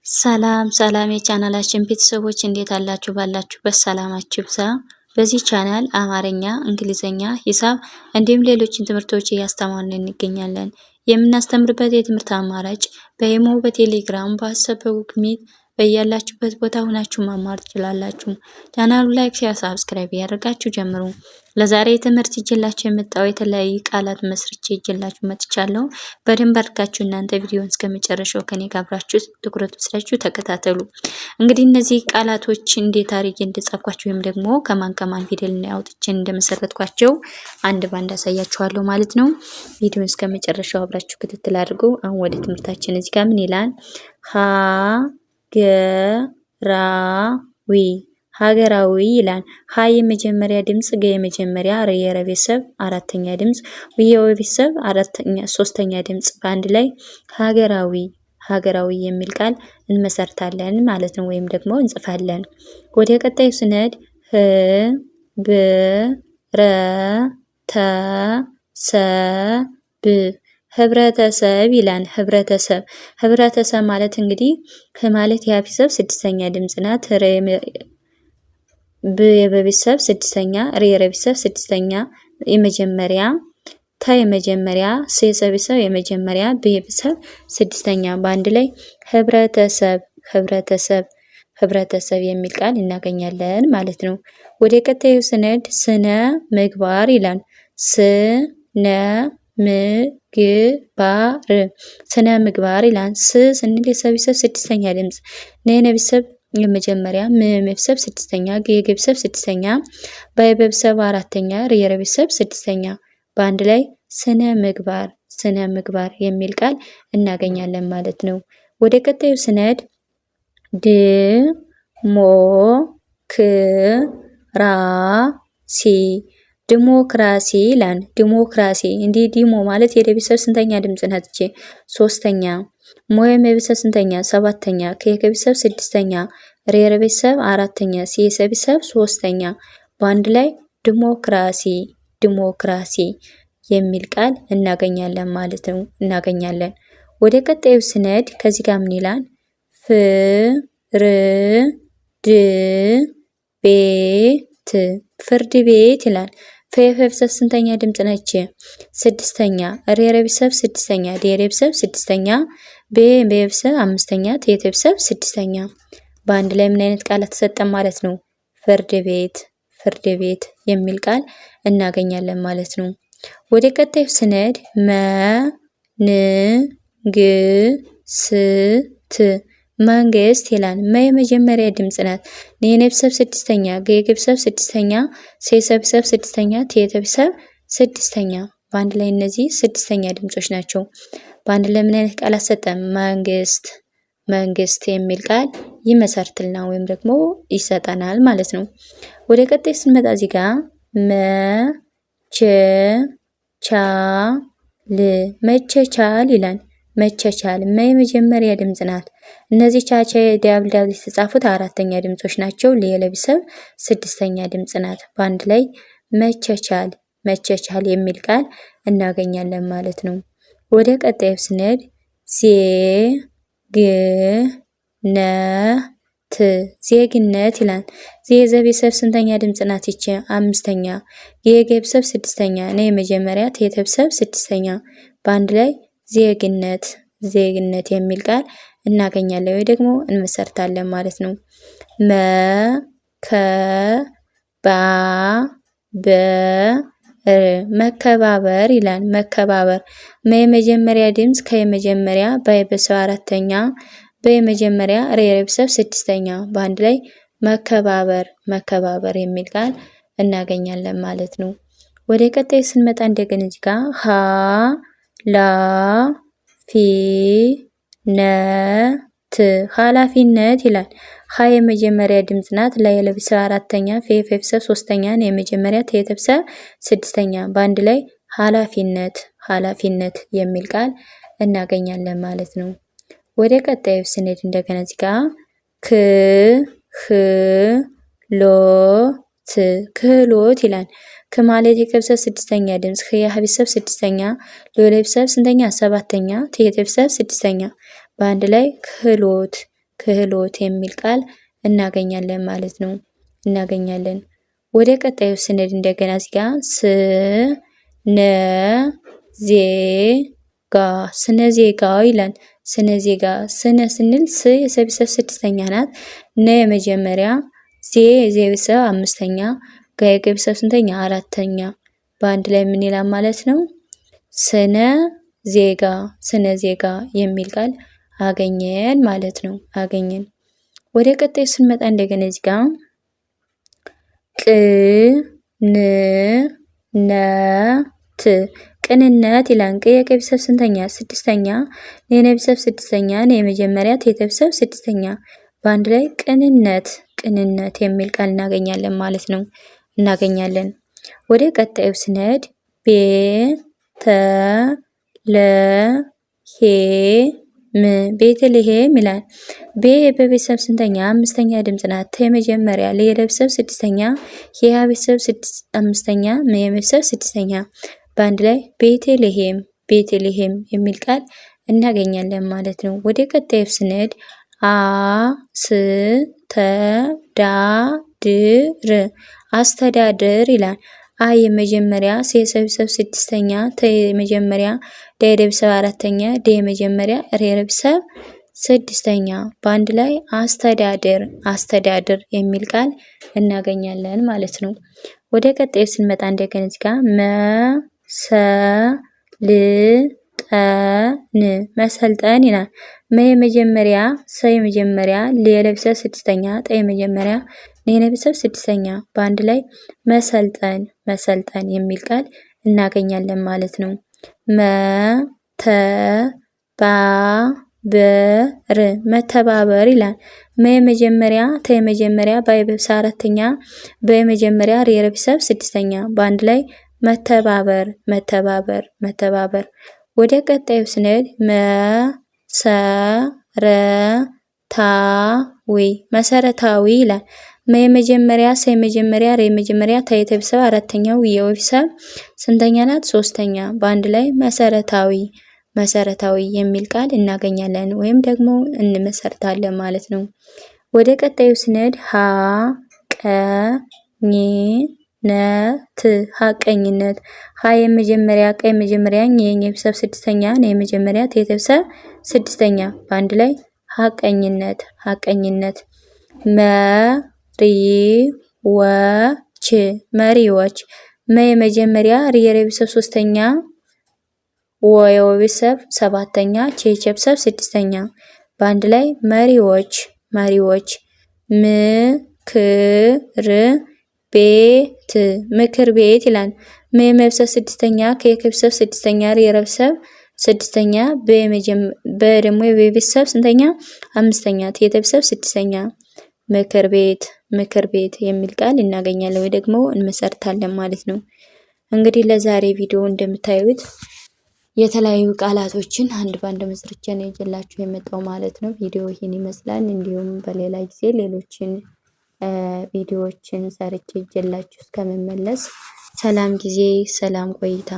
ሰላም ሰላም የቻናላችን ቤተሰቦች እንዴት አላችሁ? ባላችሁበት ሰላማችሁ ይብዛ። በዚህ ቻናል አማርኛ፣ እንግሊዘኛ፣ ሂሳብ እንዲሁም ሌሎችን ትምህርቶች እያስተማርን እንገኛለን። የምናስተምርበት የትምህርት አማራጭ በኢሞ፣ በቴሌግራም፣ በዋትስአፕ፣ በጉግል ሚት በያላችሁበት ቦታ ሆናችሁ መማር ትችላላችሁ። ቻናሉ ላይክ፣ ሼር፣ ሰብስክራይብ ያደርጋችሁ ጀምሩ። ለዛሬ ትምህርት ይዤላችሁ የመጣው የተለያዩ ቃላት መስርቼ ይዤላችሁ መጥቻለሁ። በደንብ አድርጋችሁ እናንተ ቪዲዮውን እስከመጨረሻው ከኔ ጋር አብራችሁ ትኩረት ወስዳችሁ ተከታተሉ። እንግዲህ እነዚህ ቃላቶች እንዴት አድርጌ እንደጻፍኳቸው ወይም ደግሞ ከማን ፊደል አውጥቼ እንደመሰረትኳቸው አንድ ባንድ አሳያችኋለሁ ማለት ነው። ቪዲዮውን እስከመጨረሻው አብራችሁ ክትትል አድርጉ። አሁን ወደ ትምህርታችን እዚህ ጋር ምን ይላል? ሀገራዊ ሀገራዊ ይላል። ሀ የመጀመሪያ ድምጽ፣ ገ የመጀመሪያ፣ ረ የቤተሰብ አራተኛ ድምጽ፣ ዊ የቤተሰብ ሶስተኛ ድምጽ በአንድ ላይ ሀገራዊ ሀገራዊ የሚል ቃል እንመሰርታለን ማለት ነው፣ ወይም ደግሞ እንጽፋለን። ወደ ቀጣዩ ስነድ ህብረተሰብ ህብረተሰብ ይላል። ህብረተሰብ ማለት እንግዲህ ማለት የቤተሰብ ስድስተኛ ድምጽ ናት። ብ የቤተሰብ ስድስተኛ፣ ረ የቤተሰብ ስድስተኛ የመጀመሪያ፣ ተ የመጀመሪያ፣ ስ የቤተሰብ የመጀመሪያ፣ ብ የቤተሰብ ስድስተኛ በአንድ ላይ ህብረተሰብ የሚል ቃል እናገኛለን ማለት ነው። ወደ ቀጣዩ ስነድ ስነ ምግባር ይላል። ስነ ምግባር ይላል። ስ ስንል የቤተሰብ ስድስተኛ ድምጽ፣ ነ የቤተሰብ የመጀመሪያ፣ ም የቤተሰብ ስድስተኛ፣ ግ የቤተሰብ ስድስተኛ፣ በ የቤተሰብ አራተኛ፣ ር የቤተሰብ ስድስተኛ በአንድ ላይ ስነ ምግባር የሚል ቃል እናገኛለን ማለት ነው። ወደ ቀጣዩ ስነድ ዲሞክራሲ ይላል። ዲሞክራሲ እንዲህ ዲሞ ማለት የቤተሰብ ስንተኛ ድምጽ ናት? ሶስተኛ። ሞ የቤተሰብ ስንተኛ? ሰባተኛ። ከ የቤተሰብ ስድስተኛ፣ ረ የቤተሰብ አራተኛ፣ ሲ የቤተሰብ ሶስተኛ በአንድ ላይ ዲሞክራሲ የሚል ቃል እናገኛለን ማለት ነው። ወደ ቀጣዩ ስነድ ከዚህ ጋር ምን ይላል? ፍርድ ቤት ይላል። ፈ የቤተሰብ ስንተኛ ድምጽ ነች? ስድስተኛ። ረ የቤተሰብ ስድስተኛ፣ ደ የቤተሰብ ስድስተኛ፣ በ የቤተሰብ አምስተኛ፣ ተ የቤተሰብ ስድስተኛ በአንድ ላይ ምን አይነት ቃላት ተሰጠን ማለት ነው? ፍርድ ቤት የሚል ቃል እናገኛለን ማለት ነው። ወደ ቀጣዩ ስነድ መንግስት ይላል። መ የመጀመሪያ ድምጽ ናት። ነ የቤተሰብ ስድስተኛ፣ ገ የቤተሰብ ስድስተኛ፣ ሴ የቤተሰብ ስድስተኛ፣ ተ የቤተሰብ ስድስተኛ በአንድ ላይ እነዚህ ስድስተኛ ድምጾች ናቸው። በአንድ ላይ ምን አይነት ቃል አሰጠን? መንግስት የሚል ቃል ይመሰርትልና ወይም ደግሞ ይሰጠናል ማለት ነው። ወደ ቀጣይ ስንመጣ እዚህ ጋር መቻቻል ይላል። መቻቻል መ የመጀመሪያ ድምጽ ናት። እነዚህ ቻቻ ዳብል የተጻፉት አራተኛ ድምጾች ናቸው። ለቤተሰብ ስድስተኛ ድምጽ ናት። በአንድ ላይ መቻቻል የሚል ቃል እናገኛለን ማለት ነው። ወደ ቀጣዩ ስንሄድ ዜግነት ይላል። የቤተሰብ ስንተኛ ድምጽ ናት? ይቺ አምስተኛ። የቤተሰብ ስድስተኛ ነ የመጀመሪያ፣ ተ የቤተሰብ ስድስተኛ በአንድ ላይ ዜግነት የሚል ቃል እናገኛለን ወይ ደግሞ እንመሰርታለን ማለት ነው። መከባበር ይላል። መከባበር መ የመጀመሪያ ድምጽ፣ ከ የመጀመሪያ፣ በ የቤተሰብ አራተኛ፣ በ የመጀመሪያ፣ ረ የቤተሰብ ስድስተኛ በአንድ ላይ መከባበር የሚል ቃል እናገኛለን ማለት ነው። ወደ ቀጣይ ስንመጣ እንደገና እዚህ ጋር ኃላፊነት ይላል። ሀ የመጀመሪያ ድምጽ ናት። ለ የቤተሰብ አራተኛ፣ ፌ የቤተሰብ ሶስተኛ፣ ነ የመጀመሪያ፣ ተ የቤተሰብ ስድስተኛ በአንድ ላይ ኃላፊነት የሚል ቃል እናገኛለን ማለት ነው። ወደ ቀጣዩ ስንሄድ እንደገና እዚህ ጋር ክህሎት ይላል። ከማለት የቤተሰብ ስድስተኛ ድምጽ፣ ከ የቤተሰብ ስድስተኛ፣ ለ የቤተሰብ ስንተኛ? ሰባተኛ፣ ተ የቤተሰብ ስድስተኛ በአንድ ላይ ክህሎት የሚል ቃል እናገኛለን ማለት ነው። እናገኛለን። ወደ ቀጣዩ ስንሄድ እንደገና እዚህ ጋር ስነ ዜጋ ስነ ዜጋ ይላል። ስነ ዜጋ ስነ ስንል ስ የሰ ስድስተኛ ናት። ነ የመጀመሪያ፣ ዜ የቤተሰብ አምስተኛ፣ ጋ የቤተሰብ ስንተኛ? አራተኛ። በአንድ ላይ ምን ይላል ማለት ነው? ስነ ዜጋ ስነ ዜጋ የሚል ቃል አገኘን ማለት ነው። አገኘን። ወደ ቀጣዩ ስንመጣ እንደገና እዚህ ጋር ቅንነት ቅንነት ይላል። ቅ የቤተሰብ ስንተኛ? ስድስተኛ። የቤተሰብ ስድስተኛ፣ የመጀመሪያ የቤተሰብ ስድስተኛ። በአንድ ላይ ቅንነት ቅንነት የሚል ቃል እናገኛለን ማለት ነው። እናገኛለን። ወደ ቀጣዩ ስንሄድ ቤተልሔም ይላል። ቤ በቤተሰብ ስንተኛ? አምስተኛ ድምጽ ናት። የመጀመሪያ ለቤተሰብ ስድስተኛ፣ የቤተሰብ አምስተኛ፣ የቤተሰብ ስድስተኛ። በአንድ ላይ ቤተልሔም ቤተልሔም የሚል ቃል እናገኛለን ማለት ነው። ወደ ቀጣዩ ስንሄድ አስተዳድር ይላል። አ የመጀመሪያ፣ የቤተሰብ ስድስተኛ፣ ተ የመጀመሪያ፣ ደ የቤተሰብ አራተኛ፣ ደ የመጀመሪያ፣ ረ የቤተሰብ ስድስተኛ። በአንድ ላይ አስተዳድር አስተዳድር የሚል ቃል እናገኛለን ማለት ነው። ወደ ቀጣዩ ስንመጣ እንደገና እዚህ ጋር መሰልጠን ይላል። መ የመጀመሪያ፣ ሰ የመጀመሪያ፣ ለ የቤተሰብ ስድስተኛ፣ ጠ የመጀመሪያ፣ ነ የቤተሰብ ስድስተኛ። በአንድ ላይ መሰልጠን መሰልጠን የሚል ቃል እናገኛለን ማለት ነው። መተባበር ይላል። መ የመጀመሪያ፣ ተ የመጀመሪያ፣ በ የቤተሰብ አራተኛ፣ በ የመጀመሪያ፣ ረ የቤተሰብ ስድስተኛ። በአንድ ላይ መተባበር መተባበር መተባበር። ወደ ቀጣዩ ስንሄድ መሰረታዊ ይላል። መ የመጀመሪያ፣ ሰ የመጀመሪያ፣ ረ የመጀመሪያ፣ ተ የቤተሰብ አራተኛው፣ የቤተሰብ ስንተኛ ናት? ሶስተኛ። በአንድ ላይ መሰረታዊ መሰረታዊ የሚል ቃል እናገኛለን ወይም ደግሞ እንመሰርታለን ማለት ነው። ወደ ቀጣዩ ስንሄድ ሀቀኝነት ሀ የመጀመሪያ፣ ቀ የመጀመሪያ፣ የቤተሰብ ስድስተኛ፣ ነ የመጀመሪያ፣ ተ የቤተሰብ ስድስተኛ። በአንድ ላይ ሀቀኝነት ሀቀኝነት። መሪዎች መ የመጀመሪያ፣ ሪ የቤተሰብ ሶስተኛ፣ ወ የቤተሰብ ሰባተኛ፣ ቸ የቤተሰብ ስድስተኛ። በአንድ ላይ መሪዎች መሪዎች። ምክር ቤት ይላል። መ የቤተሰብ ስድስተኛ፣ ከ የቤተሰብ ስድስተኛ፣ ረ የቤተሰብ ስድስተኛ፣ በ ደግሞ የቤተሰብ ስንተኛ? አምስተኛ፣ ተ የቤተሰብ ስድስተኛ። ምክር ቤት ምክር ቤት የሚል ቃል እናገኛለን ወይ ደግሞ እንመሰርታለን ማለት ነው። እንግዲህ ለዛሬ ቪዲዮ እንደምታዩት የተለያዩ ቃላቶችን አንድ ባንድ መስርቼ ነው ይዤላችሁ የመጣው ማለት ነው። ቪዲዮ ይህን ይመስላል። እንዲሁም በሌላ ጊዜ ሌሎችን ቪዲዮዎችን ሰርቼ ይዤላችሁ እስከምመለስ ሰላም ጊዜ፣ ሰላም ቆይታ